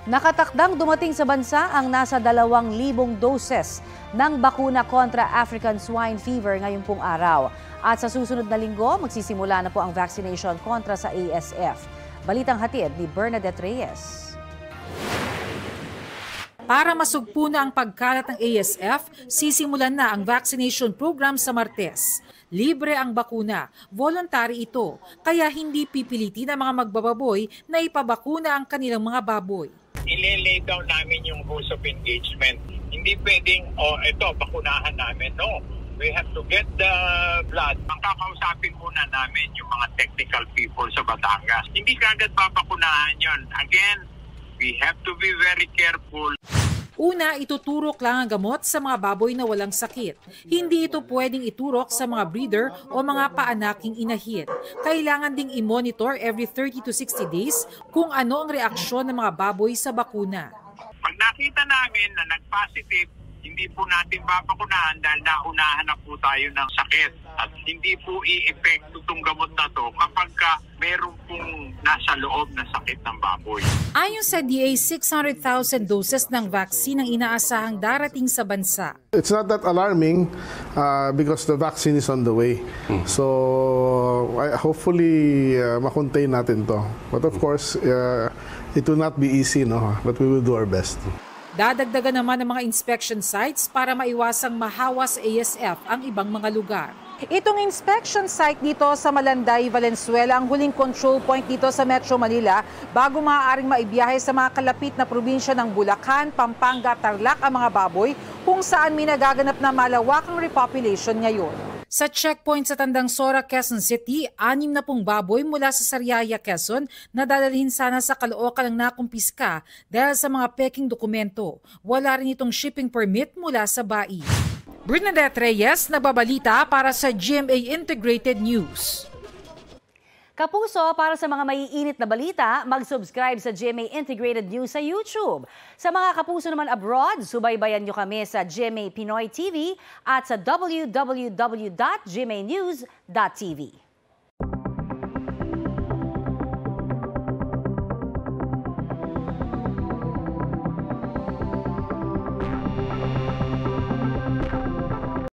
Nakatakdang dumating sa bansa ang nasa 2,000 doses ng bakuna kontra African Swine Fever ngayong pong araw. At sa susunod na linggo, magsisimula na po ang vaccination kontra sa ASF. Balitang hatid ni Bernadette Reyes. Para masugpo na ang pagkalat ng ASF, sisimulan na ang vaccination program sa Martes. Libre ang bakuna, voluntary ito, kaya hindi pipilitin ang mga magbababoy na ipabakuna ang kanilang mga baboy. Ililay down namin yung rules of engagement. Hindi pwedeng, ito, bakunahan namin. No, we have to get the blood. Ang kakausapin muna namin yung mga technical people sa Batangas. Hindi kagad babakunahan yun. Again, we have to be very careful. Una, ituturok lang ang gamot sa mga baboy na walang sakit. Hindi ito pwedeng iturok sa mga breeder o mga paanaking inahin. Kailangan ding i-monitor every 30 to 60 days kung ano ang reaksyon ng mga baboy sa bakuna. Pag nakita namin na nag-positive, hindi po natin babakunahan dahil naunahan na po tayo ng sakit. At hindi po i-epekto itong gamot na to kapag meron pong nasa loob na sakit ng baboy. Ayon sa DA, 600,000 doses ng vaccine ang inaasahang darating sa bansa. It's not that alarming because the vaccine is on the way. So hopefully makontain natin to. But of course, it will not be easy, no? But we will do our best. Dadagdagan naman ng mga inspection sites para maiwasang mahawa sa ASF ang ibang mga lugar. Itong inspection site dito sa Malanday, Valenzuela ang huling control point dito sa Metro Manila bago maaaring maibiyahe sa mga kalapit na probinsya ng Bulacan, Pampanga, Tarlac ang mga baboy kung saan may nagaganap na malawakang repopulation ngayon. Sa checkpoint sa Tandang Sora, Quezon City, 6 na pong baboy mula sa Sariaya, Quezon na dadalhin sana sa Caloocan ng nakumpiska dahil sa mga peking dokumento. Wala rin itong shipping permit mula sa BAI. Bernadette Reyes, nagbabalita para sa GMA Integrated News. Kapuso, para sa mga maiinit na balita, mag-subscribe sa GMA Integrated News sa YouTube. Sa mga kapuso naman abroad, subaybayan nyo kami sa GMA Pinoy TV at sa www.gmanews.tv.